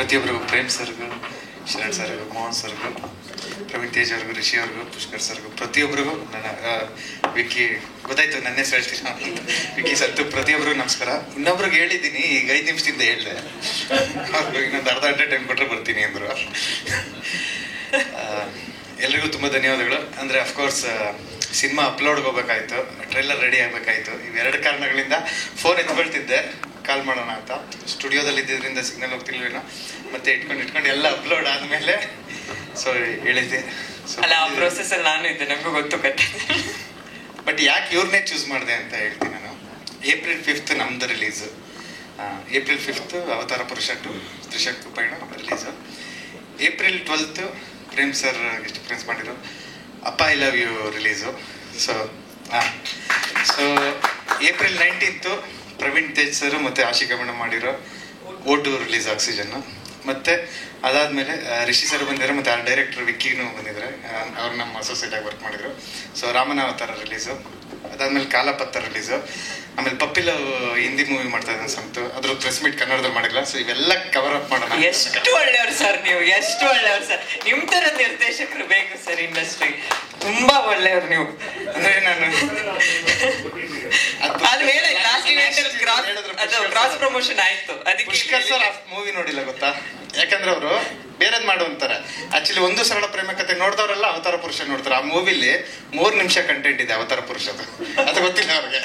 ಪ್ರತಿಯೊಬ್ಬರಿಗೂ ಪ್ರೇಮ್ ಸರ್ಗೂ, ಶರಣ್ ಸರ್ಗೂ, ಮೋಹನ್ ಸರ್ಗೂ, ಪ್ರವೀಣ್ ತೇಜ್ ಅವ್ರಿಗೂ, ರಿಷಿ ಅವ್ರಿಗೂ, ಪುಷ್ಕರ್ ಸರ್ಗೂ, ಪ್ರತಿಯೊಬ್ಬರಿಗೂ ನನ್ನ ವಿಕ್ಕಿ ಗೊತ್ತಾಯ್ತು ನನ್ನ ಹೆಸರು ಹೇಳ್ತೀನಿ ವಿಕ್ಕಿ ಸತ್ತು ಪ್ರತಿಯೊಬ್ಬರಿಗೂ ನಮಸ್ಕಾರ. ಇನ್ನೊಬ್ರಿಗೆ ಹೇಳಿದ್ದೀನಿ, ಈಗ 5 ನಿಮಿಷದಿಂದ ಹೇಳಿದೆ, ಅವ್ರಿಗೆ ಇನ್ನೊಂದು ಅರ್ಧ ಟೈಮ್ ಕೊಟ್ಟರೆ ಬರ್ತೀನಿ ಅಂದರು. ಎಲ್ರಿಗೂ ತುಂಬ ಧನ್ಯವಾದಗಳು. ಅಂದರೆ ಅಫ್ಕೋರ್ಸ್ ಸಿನಿಮಾ ಅಪ್ಲೋಡ್ಗೆ ಹೋಗ್ಬೇಕಾಯ್ತು, ಟ್ರೈಲರ್ ರೆಡಿ ಆಗಬೇಕಾಯ್ತು. ಇವೆರಡು ಕಾರಣಗಳಿಂದ ಫೋನ್ ಎತ್ಕೊಳ್ತಿದ್ದೆ ಕಾಲ್ ಮಾಡೋಣ ಅಂತ. ಸ್ಟುಡಿಯೋದಲ್ಲಿ ಇದ್ದಿದ್ದರಿಂದ ಸಿಗ್ನಲ್ ಹೋಗ್ತಿಲ್ವೇನೋ, ಮತ್ತೆ ಇಟ್ಕೊಂಡು ಎಲ್ಲ ಅಪ್ಲೋಡ್ ಆದಮೇಲೆ ಸೊ ಹೇಳಿದ್ದೆ. ಸೊ ಅಲ್ಲ, ಆ ಪ್ರೊಸೆಸಲ್ಲಿ ನಾನು ಇದ್ದೆ, ನಮಗೂ ಗೊತ್ತು ಕತೆ. ಬಟ್ ಯಾಕೆ ಇವ್ರನ್ನೇ ಚೂಸ್ ಮಾಡಿದೆ ಅಂತ ಹೇಳ್ತೀನಿ ನಾನು. April 5th ನಮ್ದು ರಿಲೀಸು. April 5th ಅವತಾರ ಪುರುಷ 2 ತ್ರಿಶಂಕು ಪಯಣ release. April 12th Prem sir guest appearance ಮಾಡಿರೋ Appa I love you release. So April 19th Praveen Tej sir ಮತ್ತು ಆಶಿಕಾ ಮೇಡಮ್ ಮಾಡಿರೋ O2 ರಿಲೀಸ್ ಆಕ್ಸಿಜನ್ನು. ಮತ್ತು ಅದಾದಮೇಲೆ ರಿಷಿ ಸರ್ ಬಂದಿದ್ದಾರೆ, ಮತ್ತು ಆ ಡೈರೆಕ್ಟರ್ ವಿಕ್ಕಿನೂ ಬಂದಿದ್ದಾರೆ, ಅವ್ರು ನಮ್ಮ ಅಸೋಸಿಯೇಟಾಗಿ ವರ್ಕ್ ಮಾಡಿದರು. ಸೊ ರಾಮನ ಅವತಾರ ರಿಲೀಸು. ಅದಾದಮೇಲೆ ಕಾಲಪತ್ತ ರಿಲೀಸು. ಆಮೇಲೆ ಪಪ್ಪಿಲವ್ ಹಿಂದಿ ಮೂವಿ ಮಾಡ್ತಾ ಇದ್ದಾನೆ ಸಂತು, ಅದ್ರ ಪ್ರೆಸ್ ಮೀಟ್ ಕನ್ನಡದಲ್ಲಿ ಮಾಡಿಲ್ಲ. ಸೊ ಇವೆಲ್ಲ ಕವರ್ ಅಪ್ ಮಾಡೋಣ. ಎಷ್ಟು ಒಳ್ಳೆಯವ್ರು ಸರ್ ನೀವು, ಎಷ್ಟು ಒಳ್ಳೆಯವ್ರು ಸರ್. ನಿಮ್ಮ ಥರ ನಿರ್ದೇಶಕರು ಬೇಕು ಸರ್ ಇಂಡಸ್ಟ್ರಿ. ತುಂಬಾ ಒಳ್ಳೆಯವ್ರು ನೀವು. ಅಂದರೆ ನಾನು ಕ್ರಾಸ್ ಪ್ರಮೋಷನ್ ಆಯ್ತು. ಅದಕ್ಕೆ ಪುಷ್ಕರ್ ಸರ್ ಮೂವಿ ನೋಡಿಲ್ಲ ಗೊತ್ತಾ, ಯಾಕಂದ್ರೆ ಅವರು ಬೇರೆದ್ ಮಾಡು ಅಂತಾರೆ. ಆಕ್ಚುಲಿ ಒಂದು ಸರಳ ಪ್ರೇಮ ಕಥೆ ನೋಡಿದವರೆಲ್ಲ ಅವತಾರ ಪುರುಷ ನೋಡ್ತಾರೆ. ಆ ಮೂವಿಲಿ 3 ನಿಮಿಷ ಕಂಟೆಂಟ್ ಇದೆ ಅವತಾರ ಪುರುಷದು, ಅದು ಗೊತ್ತಿಲ್ಲ ಅವ್ರಿಗೆ.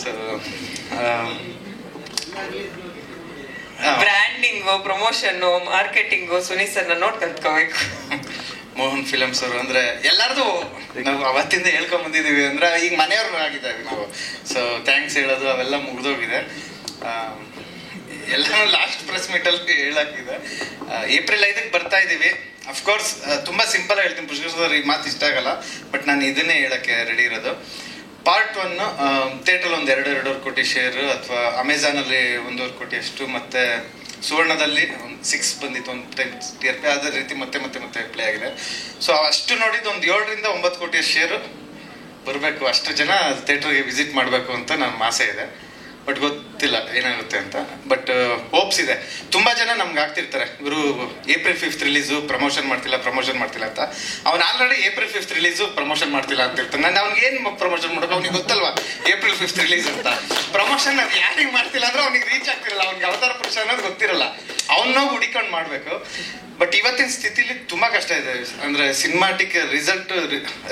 So branding, promotion, marketing Sunil ಸರ್ನ ನೋಡಿ ಕಲ್ತ್ಕೋಬೇಕು. ಮೋಹನ್ ಫಿಲಮ್ಸ್ ಅವರು ಅಂದ್ರೆ ಎಲ್ಲರದು ನಾವು ಅವತ್ತಿಂದ ಹೇಳ್ಕೊಂಡ್ ಬಂದಿದೀವಿ. ಅಂದ್ರೆ ಈಗ ಮನೆಯವ್ರು ಆಗಿದ್ದಾವೆ ನಾವು. ಸೊ ಥ್ಯಾಂಕ್ಸ್ ಹೇಳೋದು ಅವೆಲ್ಲ ಮುಗ್ದೋಗಿದೆ. ಎಲ್ಲನೂ ಲಾಸ್ಟ್ ಪ್ರೆಸ್ ಮೀಟಲ್ಲಿ ಹೇಳಾಕಿದೆ. April 5ಕ್ಕೆ ಬರ್ತಾ ಇದ್ದೀವಿ. ಅಫ್ಕೋರ್ಸ್ ತುಂಬಾ ಸಿಂಪಲ್ ಆಗಿ ಹೇಳ್ತೀನಿ, ಪುಷ್ಕರ್ ಸರ್ ಈ ಮಾತು ಇಷ್ಟ ಆಗಲ್ಲ, ಬಟ್ ನಾನು ಇದನ್ನೇ ಹೇಳಕ್ಕೆ ರೆಡಿ ಇರೋದು. ಪಾರ್ಟ್ 1 ಥಿಯೇಟ್ರಲ್ಲಿ ಒಂದು 2.5 ಕೋಟಿ ಶೇರ್, ಅಥವಾ ಅಮೆಝಾನಲ್ಲಿ 1.5 ಕೋಟಿ ಅಷ್ಟು, ಮತ್ತೆ ಸುವರ್ಣದಲ್ಲಿ ಒಂದು 6 ಬಂದಿತ್ತು, ಒಂದು TRP. ಅದೇ ರೀತಿ ಮತ್ತೆ ಪ್ಲೇ ಆಗಿದೆ. ಸೊ ಅಷ್ಟು ನೋಡಿದ್ದು ಒಂದು 7 ರಿಂದ 9 ಕೋಟಿ ಶೇರು ಬರಬೇಕು. ಅಷ್ಟು ಜನ ಥಿಯೇಟರ್ಗೆ ವಿಸಿಟ್ ಮಾಡಬೇಕು ಅಂತ ನನ್ನ ಆಸೆ ಇದೆ. ಬಟ್ ಗೊತ್ತಿಲ್ಲ ಏನಾಗುತ್ತೆ ಅಂತ. ಬಟ್ ಹೋಪ್ಸ್ ಇದೆ. ತುಂಬಾ ಜನ ನಮ್ಗೆ ಆಗ್ತಿರ್ತಾರೆ, ಗುರು April 5th ರಿಲೀಸು ಪ್ರಮೋಷನ್ ಮಾಡ್ತಿಲ್ಲ ಅಂತ. ಅವ್ನು already April 5th release promotion ಮಾಡ್ತಿಲ್ಲ ಅಂತ ಇರ್ತಾನೆ. ನಾನು ಅವ್ನಿಗೆ ಏನು ಪ್ರಮೋಷನ್ ಮಾಡೋಕೆ, ಅವ್ನಿಗೆ ಗೊತ್ತಲ್ವಾ April 5th ರಿಲೀಸ್ ಅಂತ. ಪ್ರಮೋಷನ್ ಅದು ಯಾರಿಗೆ ಮಾಡ್ತಿಲ್ಲ ಅಂದ್ರೆ ಅವ್ನಿಗೆ ರೀಚ್ ಆಗ್ತಿರಲ್ಲ, ಅವ್ನಿಗೆ ಅವತಾರ ಪುರುಷ ಅನ್ನೋದು ಗೊತ್ತಿರಲ್ಲ. ಅವನ್ನೋಗಿ ಹುಡಿಕೊಂಡು ಮಾಡಬೇಕು. ಬಟ್ ಇವತ್ತಿನ ಸ್ಥಿತಿಲಿ ತುಂಬಾ ಕಷ್ಟ ಇದೆ. ಅಂದ್ರೆ ಸಿನಿಮಾಟಿಕ್ ರಿಸಲ್ಟ್,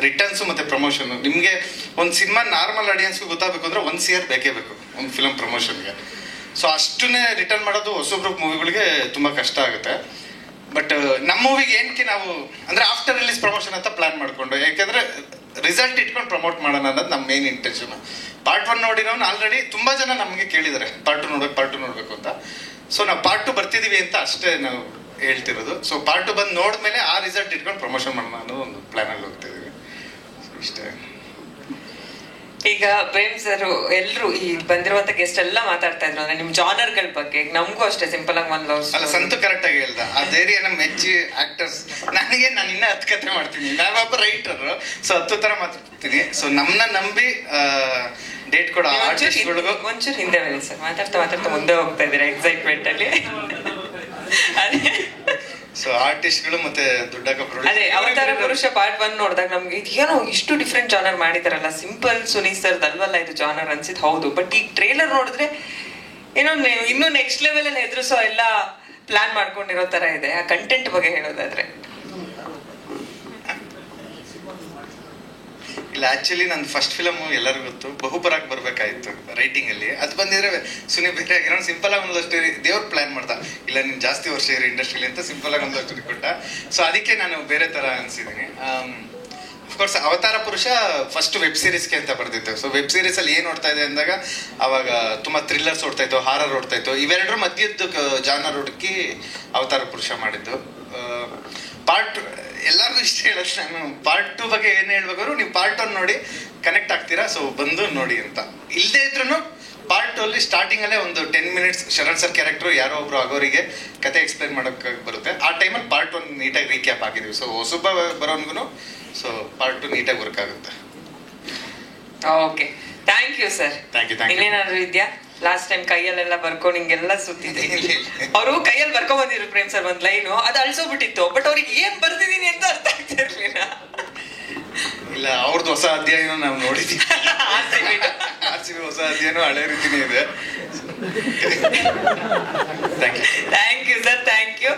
ರಿಟರ್ನ್ಸ್ ಮತ್ತೆ ಪ್ರಮೋಷನ್. ನಿಮ್ಗೆ ಒಂದು ಸಿನಿಮಾ ನಾರ್ಮಲ್ ಆಡಿಯನ್ಸ್ಗೆ ಗೊತ್ತಾಗಬೇಕು ಅಂದ್ರೆ 1 year ಬೇಕೇ ಬೇಕು ಒಂದು ಫಿಲಮ್ ಪ್ರಮೋಷನ್ಗೆ. ಸೊ ಅಷ್ಟನ್ನೇ ರಿಟರ್ನ್ ಮಾಡೋದು ಹೊಸೊಬ್ರು ಮೂವಿಗಳಿಗೆ ತುಂಬಾ ಕಷ್ಟ ಆಗುತ್ತೆ. ಬಟ್ ನಮ್ಮ ಮೂವಿಗೆ ಏನಕ್ಕೆ ನಾವು ಅಂದ್ರೆ ಆಫ್ಟರ್ ರಿಲೀಸ್ ಪ್ರಮೋಷನ್ ಅಂತ ಪ್ಲಾನ್ ಮಾಡ್ಕೊಂಡು, ಯಾಕಂದ್ರೆ ರಿಸಲ್ಟ್ ಇಟ್ಕೊಂಡು ಪ್ರಮೋಟ್ ಮಾಡೋಣ ಅನ್ನೋದು ನಮ್ಮ ಮೇನ್ ಇಂಟೆನ್ಷನ್. ಪಾರ್ಟ್ 1 ನೋಡಿರೋನು ಆಲ್ರೆಡಿ ತುಂಬಾ ಜನ ನಮಗೆ ಕೇಳಿದ್ದಾರೆ ಪಾರ್ಟ್ 2 ನೋಡ್ಬೇಕು ಅಂತ. ಸೊ ನಾವು ಪಾರ್ಟ್ 2 ಬರ್ತಿದೀವಿ ಅಂತ ಅಷ್ಟೇ ನಾವು ಹೇಳ್ತಿರೋದು. ಸೊ ಪಾರ್ಟ್ 2 ಬಂದು ನೋಡಿದ್ಮೇಲೆ ಆ ರಿಸಲ್ಟ್ ಇಟ್ಕೊಂಡು ಪ್ರಮೋಷನ್ ಮಾಡೋಣ ಅನ್ನೋ ಒಂದು ಪ್ಲಾನ್ ಅಲ್ಲಿ ಹೋಗ್ತಾ ಇದೀವಿ. ಇಷ್ಟೇ. ಈಗ ಪ್ರೇಮ್ ಸರ್ ಎಲ್ರು ಈ ಬಂದಿರುವಂತ ಗೆಸ್ಟ್ ಎಲ್ಲ ಮಾತಾಡ್ತಾ ಇದ್ರು ಅಂದ್ರೆ ನಿಮ್ ಜಾನರ್ಗಳ ಬಗ್ಗೆ. ನಮಗೂ ಅಷ್ಟೇ ಸಿಂಪಲ್ ಆಗಿ ಒಂದು ಲವ್ ಅಲ್ಲ, ಸಂತು ಕರೆಕ್ಟ್ ಆಗಿ ಹೇಳ್ದ. ಆ ಧೈರ್ಯ ನಮ್ಮ ಮೆಚ್ಚಿ ಆಕ್ಟರ್ಸ್. ನಾನು ಇನ್ನ 10 ಕತೆ ಮಾಡ್ತೀನಿ, ನಾವೊಬ್ಬ ರೈಟರ್. ಸೊ 10 ತರ ಮಾತಾಡ್ತೀನಿ. ಸೊ ನಮ್ಮನ್ನ ನಂಬಿ ಡೇಟ್ ಕೊಡೋ ಆರ್ಟಿಸ್ಟ್ಗಳಿಗೂ ಒಂಚೂರು ಹಿಂದೆ ಬನ್ನಿ ಸರ್. ಮಾತಾಡ್ತಾ ಮುಂದೆ ಹೋಗ್ತಾ ಇದ್ದೀರಾ ಎಕ್ಸೈಟ್ಮೆಂಟ್ ಅಲ್ಲಿ. ಸೊ ಆರ್ಟಿಸ್ಟ್ಗಳು ಮತ್ತೆ ಅದೇ ಅವತಾರ ಪುರುಷ ಪಾರ್ಟ್ 1 ನೋಡಿದಾಗ ನಮ್ಗೆ ಏನೋ ಇಷ್ಟು ಡಿಫ್ರೆಂಟ್ ಜಾನರ್ ಮಾಡಿದಾರಲ್ಲ, ಸಿಂಪಲ್ ಸುನೀಲ್ ಸರ್ದ್ ಅಲ್ವಲ್ಲ ಇದು ಜಾನರ್ ಅನ್ಸಿದ್. ಹೌದು, ಬಟ್ ಈ ಟ್ರೇಲರ್ ನೋಡಿದ್ರೆ ಏನೋ ಇನ್ನೂ ನೆಕ್ಸ್ಟ್ ಲೆವೆಲ್ ಅಲ್ಲಿ ಎದುರಿಸೋ ಎಲ್ಲ ಪ್ಲಾನ್ ಮಾಡ್ಕೊಂಡಿರೋ ತರ ಇದೆ. ಆ ಕಂಟೆಂಟ್ ಬಗ್ಗೆ ಹೇಳೋದಾದ್ರೆ ಇಲ್ಲ, ಆಕ್ಚುಲಿ ನನ್ನ ಫಸ್ಟ್ ಫಿಲಮ್ ಎಲ್ಲರಿಗೂ ಗೊತ್ತು, ಬಹುಪರಾಗ್ ಬರ್ಬೇಕಾಯ್ತು ರೈಟಿಂಗ್ ಅಲ್ಲಿ. ಅದು ಬಂದಿದ್ರೆ ಸುನಿ ಬೇರೆ ಆಗಿರೋ ಸಿಂಪಲ್ ಆಗಿ ಒಂದು ಸ್ಟೋರಿ ದೇವ್ರ ಪ್ಲಾನ್ ಮಾಡ್ದ. ಇಲ್ಲ ನೀನ್ ಜಾಸ್ತಿ ವರ್ಷ ಇರೋ ಇಂಡಸ್ಟ್ರಿಲಿ ಅಂತ ಸಿಂಪಲ್ ಆಗಿ ಒಂದು ಸ್ಟೋರಿ ಕೊಟ್ಟ. ಸೊ ಅದಕ್ಕೆ ನಾನು ಬೇರೆ ತರ ಅನ್ಸಿದ್ದೀನಿ. ಅಫ್ಕೋರ್ಸ್ ಅವತಾರ ಪುರುಷ ಫಸ್ಟ್ ವೆಬ್ ಸೀರೀಸ್ಗೆ ಅಂತ ಬರ್ದಿತ್ತು. ಸೊ ವೆಬ್ ಸೀರೀಸ್ ಅಲ್ಲಿ ಏನ್ ಓಡ್ತಾ ಇದೆ ಅಂದಾಗ ಅವಾಗ ತುಂಬಾ ಥ್ರಿಲ್ಲರ್ಸ್ ಓಡ್ತಾ ಇತ್ತು, ಹಾರರ್ ಓಡ್ತಾ ಇತ್ತು. ಇವೆರಡರ ಮಧ್ಯದ್ದು ಜಾನರ್ ಹುಡುಕಿ ಅವತಾರ ಪುರುಷ ಮಾಡಿದ್ದು. ಪಾರ್ಟ್ ಎಲ್ಲರಿಗೂ ಇಷ್ಟ ಹೇಳೋದು ನಾನು ಪಾರ್ಟ್ 2 ಬಗ್ಗೆ ಏನು ಹೇಳ್ಬೇಕಾದ್ರು ನೀವು ಪಾರ್ಟ್ 1 ನೋಡಿ ಕನೆಕ್ಟ್ ಆಗ್ತೀರಾ. ಸೊ ಬಂದು ನೋಡಿ ಅಂತ. ಇಲ್ಲದೆ ಇದ್ರೂ ಪಾರ್ಟ್ 2 ಅಲ್ಲಿ ಸ್ಟಾರ್ಟಿಂಗ್ ಅಲ್ಲೇ ಒಂದು 10 minutes ಶರಣ್ ಸರ್ ಕ್ಯಾರೆಕ್ಟರ್ ಯಾರೋ ಒಬ್ರು ಆಗೋರಿಗೆ ಕತೆ ಎಕ್ಸ್ಪ್ಲೈನ್ ಮಾಡೋಕೆ ಬರುತ್ತೆ. ಆ ಟೈಮಲ್ಲಿ ಪಾರ್ಟ್ 1 ನೀಟಾಗಿ ರೀಕ್ಯಾಪ್ ಆಗಿದೀವಿ. ಸೊ ಹೊಸಬ ಬರೋನ್ಗೂ ಸೊ ಪಾರ್ಟ್ 2 ನೀಟಾಗಿ ವರ್ಕ್ ಆಗುತ್ತೆ. Okay, thank you sir. Thank you. ಇನ್ನೇನಾದ್ರು ಇದೆಯಾ? ಲಾಸ್ಟ್ ಟೈಮ್ ಕೈಯಲ್ಲೆಲ್ಲ ಬರ್ಕೊಂಡು ಹಿಂಗೆಲ್ಲ ಸುತ್ತಿದ್ರಿ. ಅವರು ಕೈಯಲ್ಲಿ ಬರ್ಕೊಂಡ್ ಬಂದಿದ್ರು ಪ್ರೇಮ್ ಸರ್ ಒಂದ್ ಲೈನು, ಅದು ಅಳ್ಸೋಗ್ಬಿಟ್ಟಿತ್ತು. ಬಟ್ ಅವ್ರಿಗೆ ಏನ್ ಬರ್ತಿದೀನಿ ಅಂತ ಅರ್ಥ ಆಗ್ತಿರ್ಲಿಲ್ಲ. ಇಲ್ಲ, ಅವ್ರದ್ದು ಹೊಸ ಅಧ್ಯಾಯನೂ ನಾವು ನೋಡಿದ್ದೀವಿ. RCB ಹೊಸ ಅಧ್ಯಾಯನೂ ಹಳೆ ರೀತಿನೇ ಇದೆ. Thank you sir, thank you.